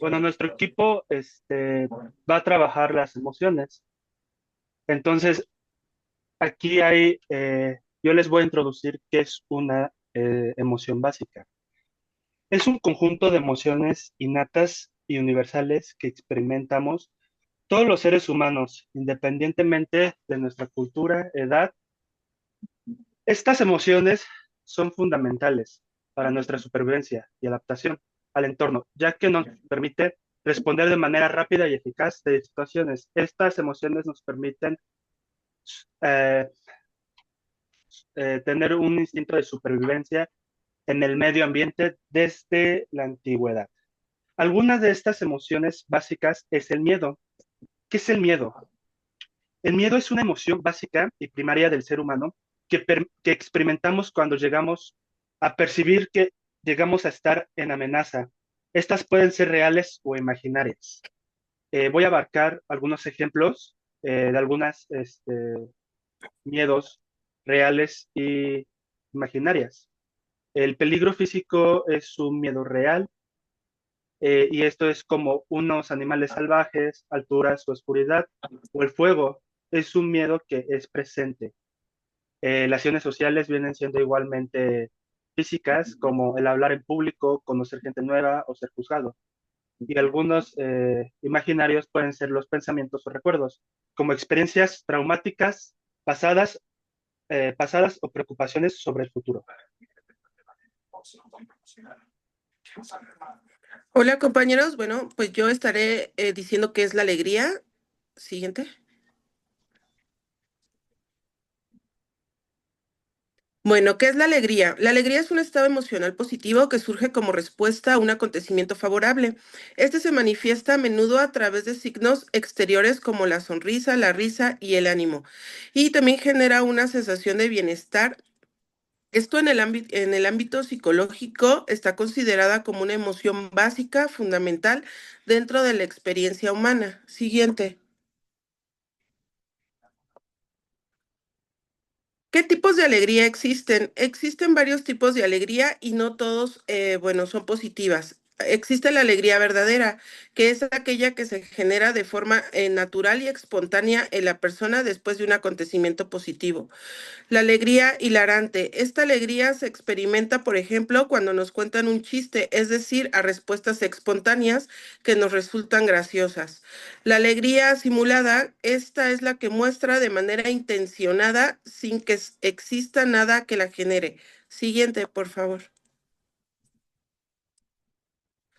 Bueno, nuestro equipo va a trabajar las emociones. Entonces, aquí yo les voy a introducir qué es una emoción básica. Es un conjunto de emociones innatas y universales que experimentamos todos los seres humanos, independientemente de nuestra cultura, edad. Estas emociones son fundamentales para nuestra supervivencia y adaptación al entorno, ya que nos permite responder de manera rápida y eficaz de situaciones. Estas emociones nos permiten eh, tener un instinto de supervivencia en el medio ambiente desde la antigüedad. Algunas de estas emociones básicas es el miedo. ¿Qué es el miedo? El miedo es una emoción básica y primaria del ser humano que experimentamos cuando llegamos a percibir que llegamos a estar en amenaza. Estas pueden ser reales o imaginarias. Voy a abarcar algunos ejemplos de algunas miedos reales y imaginarias. El peligro físico es un miedo real, y esto es como unos animales salvajes, alturas o oscuridad, o el fuego es un miedo que es presente. Las acciones sociales vienen siendo igualmente físicas, como el hablar en público, conocer gente nueva o ser juzgado. Y algunos imaginarios pueden ser los pensamientos o recuerdos, como experiencias traumáticas pasadas, pasadas o preocupaciones sobre el futuro. Hola compañeros, bueno, pues yo estaré diciendo qué es la alegría. Siguiente. Bueno, ¿qué es la alegría? La alegría es un estado emocional positivo que surge como respuesta a un acontecimiento favorable. Este se manifiesta a menudo a través de signos exteriores como la sonrisa, la risa y el ánimo. Y también genera una sensación de bienestar. Esto en el ámbito psicológico está considerada como una emoción básica, fundamental dentro de la experiencia humana. Siguiente. ¿Qué tipos de alegría existen? Existen varios tipos de alegría y no todos, bueno, son positivas. Existe la alegría verdadera, que es aquella que se genera de forma natural y espontánea en la persona después de un acontecimiento positivo. La alegría hilarante. Esta alegría se experimenta, por ejemplo, cuando nos cuentan un chiste, es decir, a respuestas espontáneas que nos resultan graciosas. La alegría simulada, esta es la que muestra de manera intencionada sin que exista nada que la genere. Siguiente, por favor.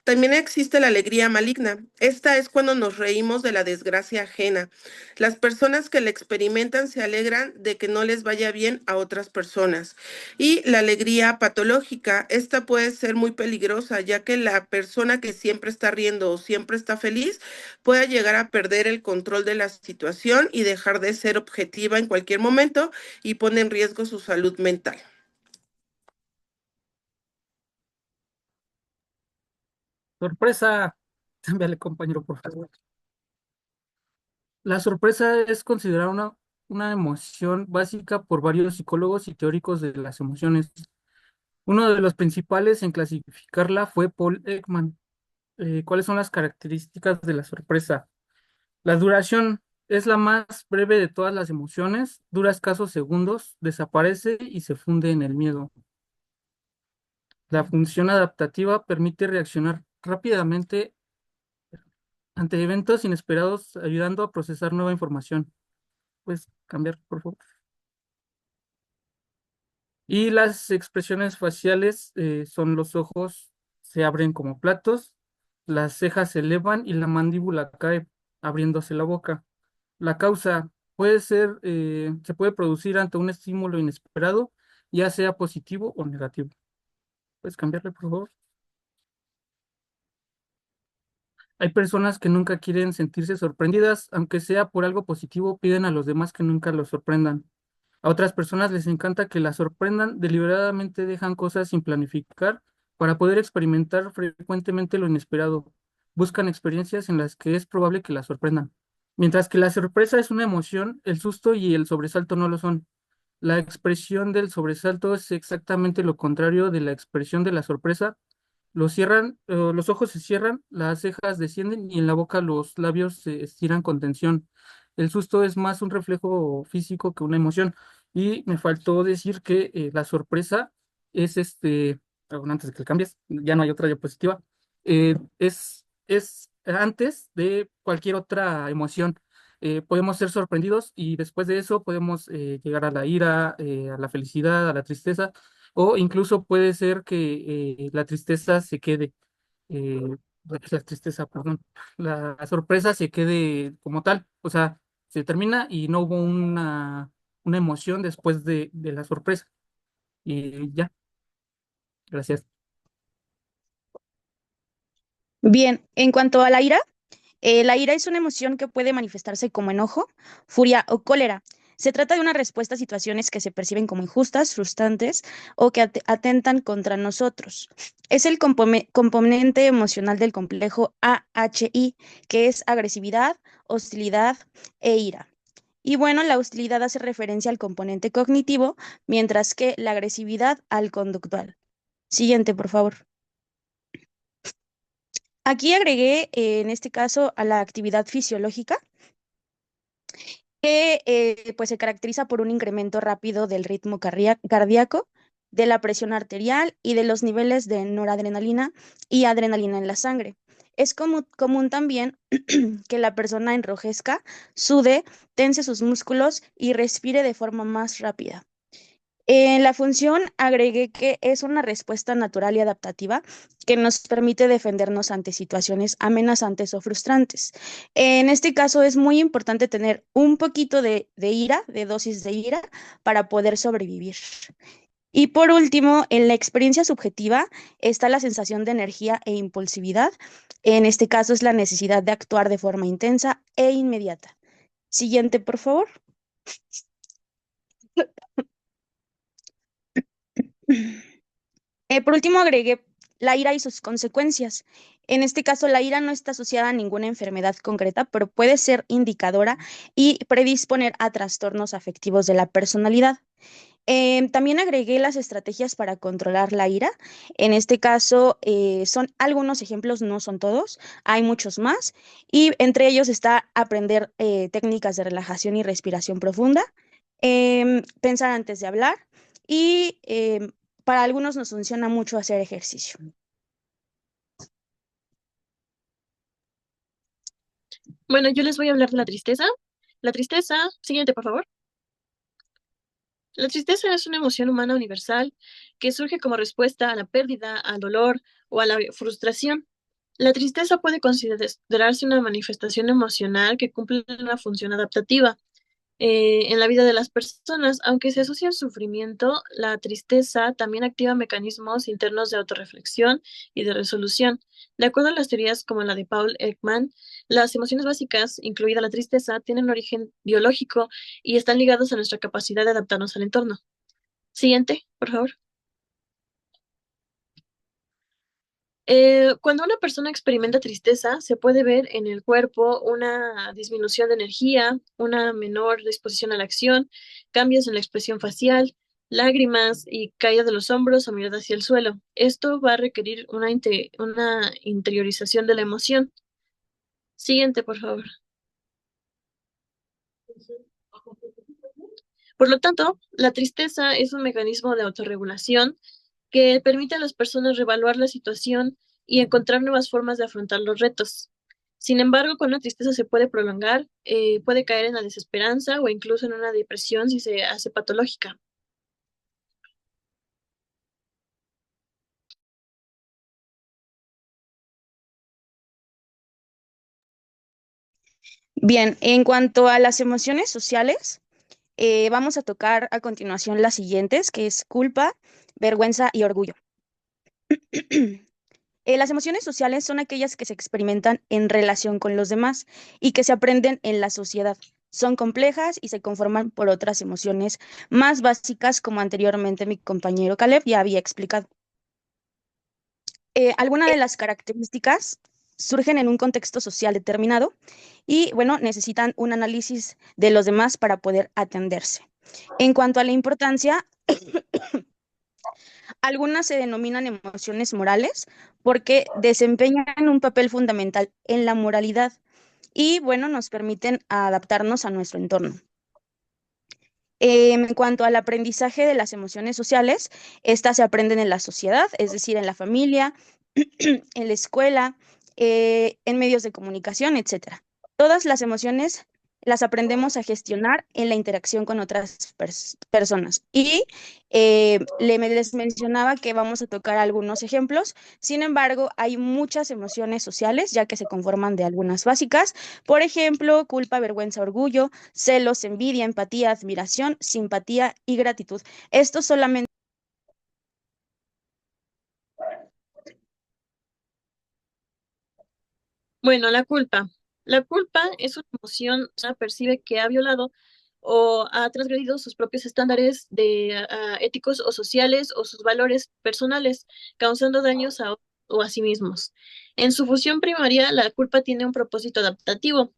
También existe la alegría maligna. Esta es cuando nos reímos de la desgracia ajena. Las personas que la experimentan se alegran de que no les vaya bien a otras personas. Y la alegría patológica, esta puede ser muy peligrosa, ya que la persona que siempre está riendo o siempre está feliz puede llegar a perder el control de la situación y dejar de ser objetiva en cualquier momento y pone en riesgo su salud mental. Sorpresa. Cámbiale, compañero, por favor. La sorpresa es considerada una emoción básica por varios psicólogos y teóricos de las emociones. Uno de los principales en clasificarla fue Paul Ekman. ¿Cuáles son las características de la sorpresa? La duración es la más breve de todas las emociones, dura escasos segundos, desaparece y se funde en el miedo. La función adaptativa permite reaccionar rápidamente ante eventos inesperados, ayudando a procesar nueva información. Puedes cambiar, por favor. Y las expresiones faciales son los ojos se abren como platos, las cejas se elevan y la mandíbula cae, abriéndose la boca. La causa se puede producir ante un estímulo inesperado, ya sea positivo o negativo. ¿Puedes cambiarle, por favor? Hay personas que nunca quieren sentirse sorprendidas, aunque sea por algo positivo, piden a los demás que nunca los sorprendan. A otras personas les encanta que las sorprendan, deliberadamente dejan cosas sin planificar para poder experimentar frecuentemente lo inesperado. Buscan experiencias en las que es probable que las sorprendan. Mientras que la sorpresa es una emoción, el susto y el sobresalto no lo son. La expresión del sobresalto es exactamente lo contrario de la expresión de la sorpresa. Los ojos se cierran, las cejas descienden y en la boca los labios se estiran con tensión. El susto es más un reflejo físico que una emoción. Y me faltó decir que la sorpresa es bueno, antes de que le cambies, ya no hay otra diapositiva, es antes de cualquier otra emoción. Podemos ser sorprendidos y después de eso podemos llegar a la ira, a la felicidad, a la tristeza, o incluso puede ser que la tristeza se quede, eh, la tristeza, perdón, la sorpresa se quede como tal, o sea, se termina y no hubo una emoción después de la sorpresa. Y ya, gracias. Bien, en cuanto a la ira es una emoción que puede manifestarse como enojo, furia o cólera. Se trata de una respuesta a situaciones que se perciben como injustas, frustrantes o que atentan contra nosotros. Es el componente emocional del complejo AHI, que es agresividad, hostilidad e ira. Y bueno, la hostilidad hace referencia al componente cognitivo, mientras que la agresividad al conductual. Siguiente, por favor. Aquí agregué, en este caso, a la actividad fisiológica, que pues se caracteriza por un incremento rápido del ritmo cardíaco, de la presión arterial y de los niveles de noradrenalina y adrenalina en la sangre. Es común también que la persona enrojezca, sude, tense sus músculos y respire de forma más rápida. En la función agregué que es una respuesta natural y adaptativa que nos permite defendernos ante situaciones amenazantes o frustrantes. En este caso es muy importante tener un poquito de ira, de dosis de ira, para poder sobrevivir. Y por último, en la experiencia subjetiva está la sensación de energía e impulsividad. En este caso es la necesidad de actuar de forma intensa e inmediata. Siguiente, por favor. Por último, agregué la ira y sus consecuencias. En este caso, la ira no está asociada a ninguna enfermedad concreta, pero puede ser indicadora y predisponer a trastornos afectivos de la personalidad. También agregué las estrategias para controlar la ira. En este caso, son algunos ejemplos, no son todos, hay muchos más. Y entre ellos está aprender técnicas de relajación y respiración profunda, pensar antes de hablar y para algunos nos funciona mucho hacer ejercicio. Bueno, yo les voy a hablar de la tristeza. La tristeza, siguiente, por favor. La tristeza es una emoción humana universal que surge como respuesta a la pérdida, al dolor o a la frustración. La tristeza puede considerarse una manifestación emocional que cumple una función adaptativa en la vida de las personas. Aunque se asocia al sufrimiento, la tristeza también activa mecanismos internos de autorreflexión y de resolución. De acuerdo a las teorías como la de Paul Ekman, las emociones básicas, incluida la tristeza, tienen un origen biológico y están ligados a nuestra capacidad de adaptarnos al entorno. Siguiente, por favor. Cuando una persona experimenta tristeza, se puede ver en el cuerpo una disminución de energía, una menor disposición a la acción, cambios en la expresión facial, lágrimas y caída de los hombros o mirada hacia el suelo. Esto va a requerir una interiorización de la emoción. Siguiente, por favor. Por lo tanto, la tristeza es un mecanismo de autorregulación que permite a las personas reevaluar la situación y encontrar nuevas formas de afrontar los retos. Sin embargo, cuando la tristeza se puede prolongar, puede caer en la desesperanza o incluso en una depresión si se hace patológica. Bien, en cuanto a las emociones sociales, vamos a tocar a continuación las siguientes, que es culpa, vergüenza y orgullo. Las emociones sociales son aquellas que se experimentan en relación con los demás y que se aprenden en la sociedad. Son complejas y se conforman por otras emociones más básicas, como anteriormente mi compañero Caleb ya había explicado. Algunas de las características surgen en un contexto social determinado y, bueno, necesitan un análisis de los demás para poder atenderse. En cuanto a la importancia, algunas se denominan emociones morales porque desempeñan un papel fundamental en la moralidad y, bueno, nos permiten adaptarnos a nuestro entorno. En cuanto al aprendizaje de las emociones sociales, estas se aprenden en la sociedad, es decir, en la familia, en la escuela, en medios de comunicación, etcétera. Todas las emociones las aprendemos a gestionar en la interacción con otras personas. Y les mencionaba que vamos a tocar algunos ejemplos. Sin embargo, hay muchas emociones sociales, ya que se conforman de algunas básicas. Por ejemplo, culpa, vergüenza, orgullo, celos, envidia, empatía, admiración, simpatía y gratitud. Esto solamente... Bueno, la culpa. La culpa es una emoción, una persona percibe que ha violado o ha transgredido sus propios estándares éticos o sociales o sus valores personales, causando daños o a sí mismos. En su función primaria, la culpa tiene un propósito adaptativo,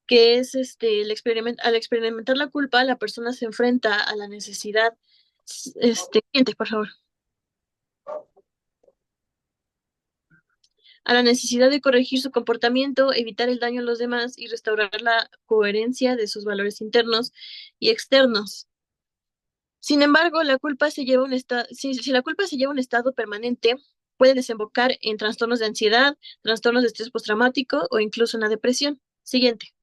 que es al experimentar la culpa, la persona se enfrenta a la necesidad. Siguiente, por favor. A la necesidad de corregir su comportamiento, evitar el daño a los demás y restaurar la coherencia de sus valores internos y externos. Sin embargo, la culpa se lleva si la culpa se lleva a un estado permanente, puede desembocar en trastornos de ansiedad, trastornos de estrés postraumático o incluso en la depresión. Siguiente.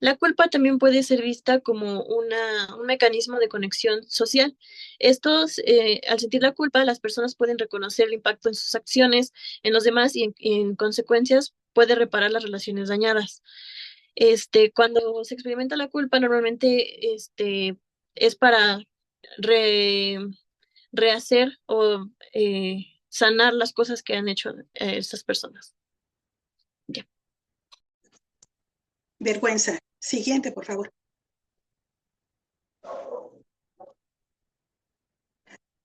La culpa también puede ser vista como un mecanismo de conexión social. Al sentir la culpa, las personas pueden reconocer el impacto en sus acciones, en los demás y en consecuencias puede reparar las relaciones dañadas. Cuando se experimenta la culpa, normalmente es para rehacer o sanar las cosas que han hecho estas personas. Ya. Vergüenza. Siguiente, por favor.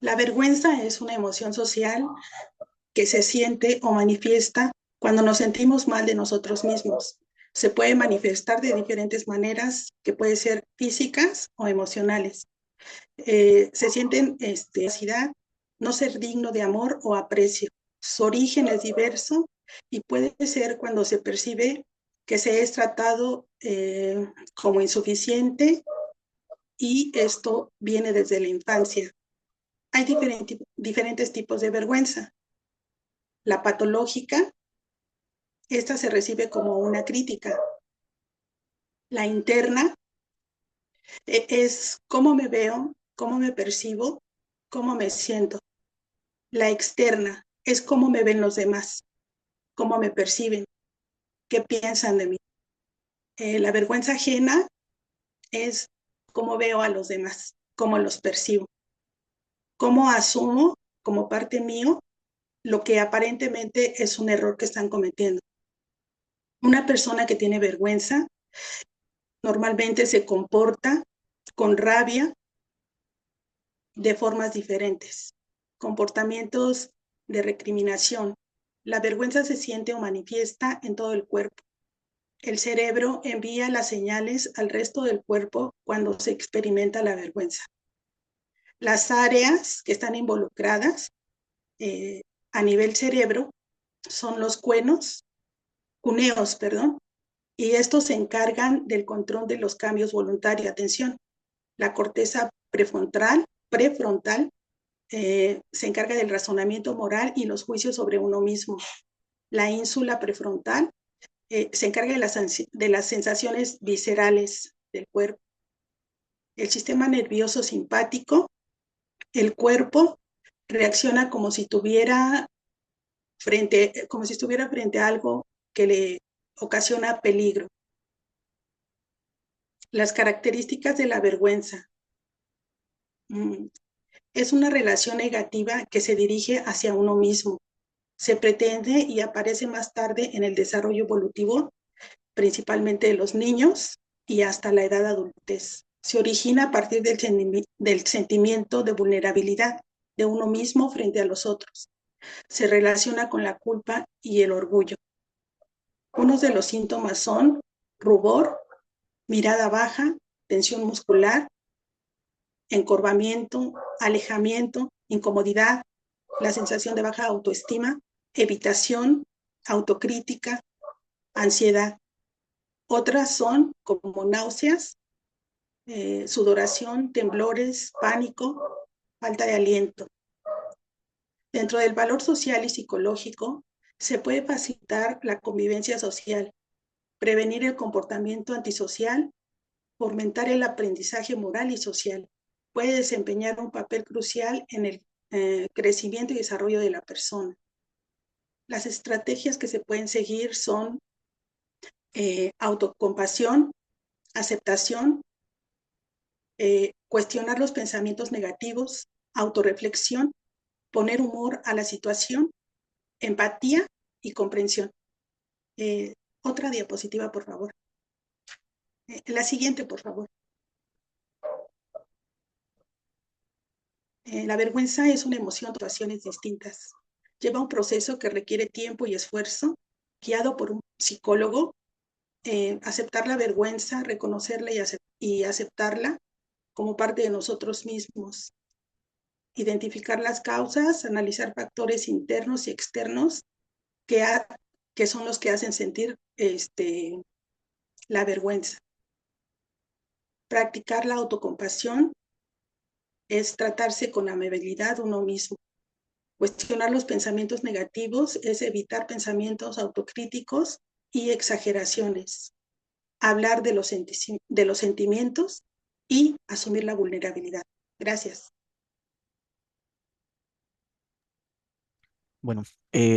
La vergüenza es una emoción social que se siente o manifiesta cuando nos sentimos mal de nosotros mismos. Se puede manifestar de diferentes maneras, que pueden ser físicas o emocionales. Se sienten necesidad, no ser digno de amor o aprecio. Su origen es diverso y puede ser cuando se percibe que se es tratado como insuficiente y esto viene desde la infancia. Hay diferentes tipos de vergüenza. La patológica, esta se recibe como una crítica. La interna es cómo me veo, cómo me percibo, cómo me siento. La externa es cómo me ven los demás, cómo me perciben, qué piensan de mí. La vergüenza ajena es cómo veo a los demás, cómo los percibo, cómo asumo como parte mío lo que aparentemente es un error que están cometiendo. Una persona que tiene vergüenza normalmente se comporta con rabia de formas diferentes, comportamientos de recriminación. La vergüenza se siente o manifiesta en todo el cuerpo. El cerebro envía las señales al resto del cuerpo cuando se experimenta la vergüenza. Las áreas que están involucradas a nivel cerebro son los cuneos, y estos se encargan del control de los cambios voluntarios. Atención, la corteza prefrontal se encarga del razonamiento moral y los juicios sobre uno mismo. La ínsula prefrontal se encarga de las sensaciones viscerales del cuerpo. El sistema nervioso simpático, el cuerpo reacciona como si estuviera frente a algo que le ocasiona peligro. Las características de la vergüenza. Es una relación negativa que se dirige hacia uno mismo. Se pretende y aparece más tarde en el desarrollo evolutivo, principalmente de los niños y hasta la edad adultez. Se origina a partir del sentimiento de vulnerabilidad de uno mismo frente a los otros. Se relaciona con la culpa y el orgullo. Unos de los síntomas son rubor, mirada baja, tensión muscular, encorvamiento, alejamiento, incomodidad, la sensación de baja autoestima, evitación, autocrítica, ansiedad. Otras son como náuseas, sudoración, temblores, pánico, falta de aliento. Dentro del valor social y psicológico, se puede facilitar la convivencia social, prevenir el comportamiento antisocial, fomentar el aprendizaje moral y social. Puede desempeñar un papel crucial en el crecimiento y desarrollo de la persona. Las estrategias que se pueden seguir son autocompasión, aceptación, cuestionar los pensamientos negativos, autorreflexión, poner humor a la situación, empatía y comprensión. Otra diapositiva, por favor. La siguiente, por favor. La vergüenza es una emoción de situaciones distintas. Lleva un proceso que requiere tiempo y esfuerzo, guiado por un psicólogo. Aceptar la vergüenza, reconocerla y aceptarla como parte de nosotros mismos. Identificar las causas, analizar factores internos y externos que son los que hacen sentir la vergüenza. Practicar la autocompasión es tratarse con amabilidad uno mismo. Cuestionar los pensamientos negativos es evitar pensamientos autocríticos y exageraciones. Hablar de los sentimientos y asumir la vulnerabilidad. Gracias. Bueno,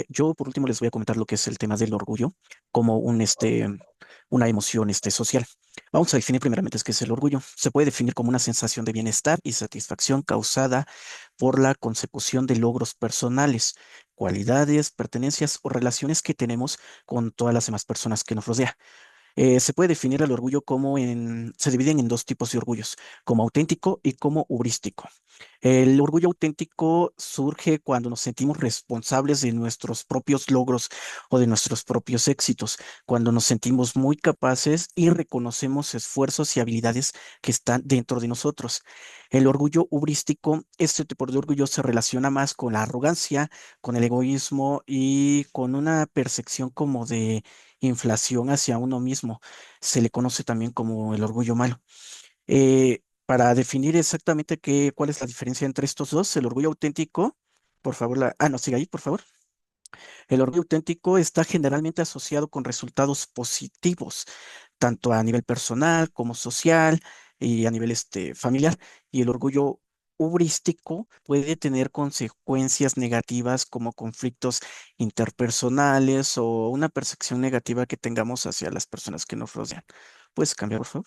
yo por último les voy a comentar lo que es el tema del orgullo como una emoción social. Vamos a definir primeramente qué es el orgullo. Se puede definir como una sensación de bienestar y satisfacción causada por la consecución de logros personales, cualidades, pertenencias o relaciones que tenemos con todas las demás personas que nos rodean. Se puede definir el orgullo se dividen en dos tipos de orgullos, como auténtico y como hubrístico. El orgullo auténtico surge cuando nos sentimos responsables de nuestros propios logros o de nuestros propios éxitos, cuando nos sentimos muy capaces y reconocemos esfuerzos y habilidades que están dentro de nosotros. El orgullo hubrístico, este tipo de orgullo se relaciona más con la arrogancia, con el egoísmo y con una percepción como de inflación hacia uno mismo. Se le conoce también como el orgullo malo. Para definir exactamente cuál es la diferencia entre estos dos, el orgullo auténtico, por favor, no, siga ahí, por favor. El orgullo auténtico está generalmente asociado con resultados positivos, tanto a nivel personal como social y a nivel familiar. Y el orgullo hubrístico puede tener consecuencias negativas como conflictos interpersonales o una percepción negativa que tengamos hacia las personas que nos rodean. ¿Puedes cambiar, por favor?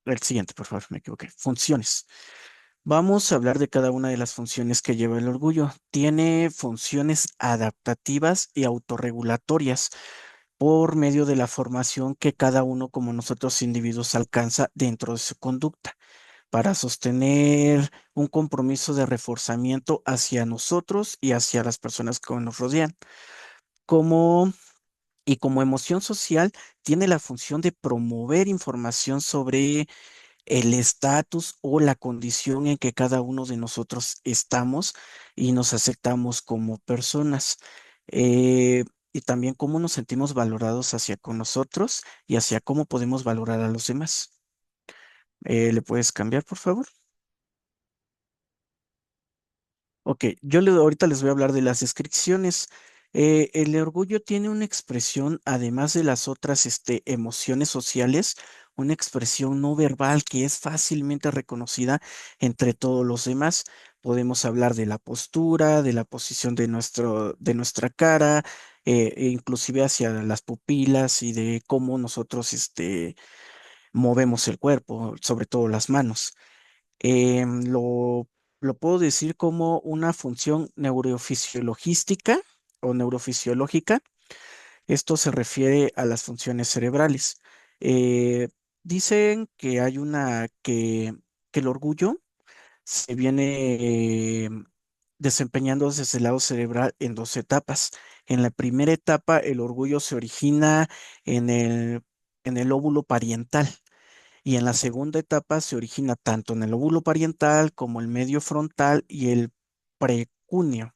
El siguiente, por favor, me equivoqué. Funciones. Vamos a hablar de cada una de las funciones que lleva el orgullo. Tiene funciones adaptativas y autorregulatorias por medio de la formación que cada uno como nosotros individuos alcanza dentro de su conducta para sostener un compromiso de reforzamiento hacia nosotros y hacia las personas que nos rodean. Como y como emoción social, tiene la función de promover información sobre el estatus o la condición en que cada uno de nosotros estamos y nos aceptamos como personas. Eh, y también cómo nos sentimos valorados hacia con nosotros y hacia cómo podemos valorar a los demás. ¿Le puedes cambiar, por favor? Ok, ahorita les voy a hablar de las descripciones. El orgullo tiene una expresión, además de las otras emociones sociales, una expresión no verbal que es fácilmente reconocida entre todos los demás. Podemos hablar de la postura, de la posición de nuestra cara, e inclusive hacia las pupilas y de cómo nosotros movemos el cuerpo, sobre todo las manos. Lo puedo decir como una función neurofisiologística o neurofisiológica. Esto se refiere a las funciones cerebrales. Eh, Dicen que que el orgullo se viene desempeñándose desde el lado cerebral en dos etapas. En la primera etapa, el orgullo se origina en el lóbulo parietal. Y en la segunda etapa se origina tanto en el lóbulo parietal como el medio frontal y el precúneo.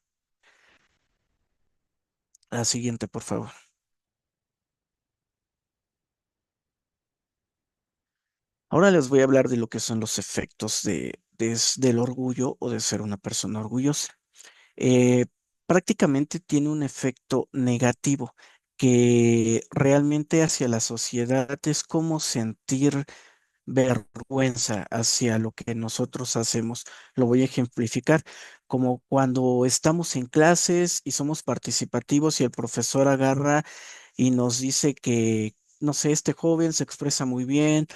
La siguiente, por favor. Ahora les voy a hablar de lo que son los efectos del orgullo o de ser una persona orgullosa. Eh, Prácticamente tiene un efecto negativo que realmente hacia la sociedad es como sentir vergüenza hacia lo que nosotros hacemos. Lo voy a ejemplificar, como cuando estamos en clases y somos participativos y el profesor agarra y nos dice que, no sé, este joven se expresa muy bien,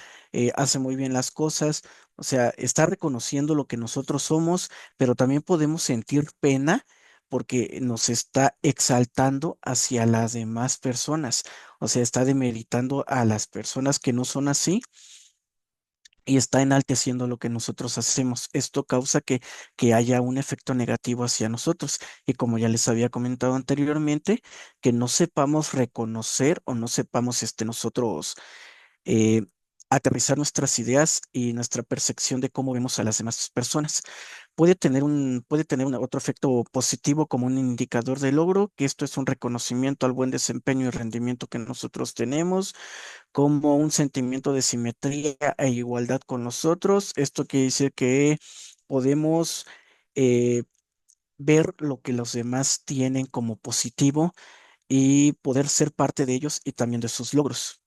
hace muy bien las cosas, o sea, está reconociendo lo que nosotros somos, pero también podemos sentir pena porque nos está exaltando hacia las demás personas, o sea, está demeritando a las personas que no son así y está enalteciendo lo que nosotros hacemos. Esto causa que haya un efecto negativo hacia nosotros. Y como ya les había comentado anteriormente, que no sepamos reconocer o no sepamos nosotros eh, aterrizar nuestras ideas y nuestra percepción de cómo vemos a las demás personas. Puede tener otro efecto positivo como un indicador de logro, que esto es un reconocimiento al buen desempeño y rendimiento que nosotros tenemos como un sentimiento de simetría e igualdad con los otros. Esto quiere decir que podemos eh, ver lo que los demás tienen como positivo y poder ser parte de ellos y también de sus logros.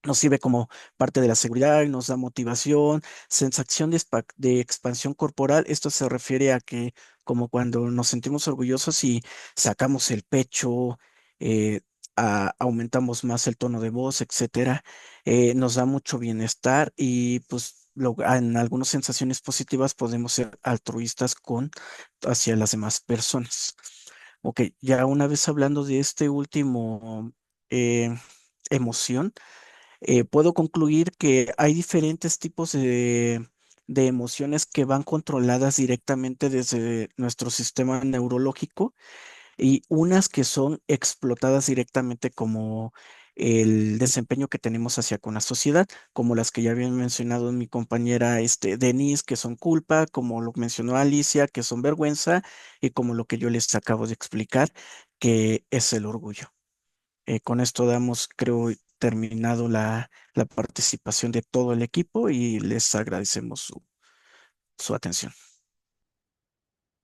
Nos sirve como parte de la seguridad, nos da motivación, sensación de expansión corporal. Esto se refiere a que como cuando nos sentimos orgullosos y sacamos el pecho, eh, aumentamos más el tono de voz, etcétera, nos da mucho bienestar y pues en algunas sensaciones positivas podemos ser altruistas hacia las demás personas. Ok, ya una vez hablando de este último eh, emoción, puedo concluir que hay diferentes tipos de emociones que van controladas directamente desde nuestro sistema neurológico y unas que son explotadas directamente como el desempeño que tenemos hacia con la sociedad, como las que ya había mencionado mi compañera Denise, que son culpa, como lo mencionó Alicia, que son vergüenza, y como lo que yo les acabo de explicar, que es el orgullo. Con esto damos, creo, terminado la participación de todo el equipo y les agradecemos su atención.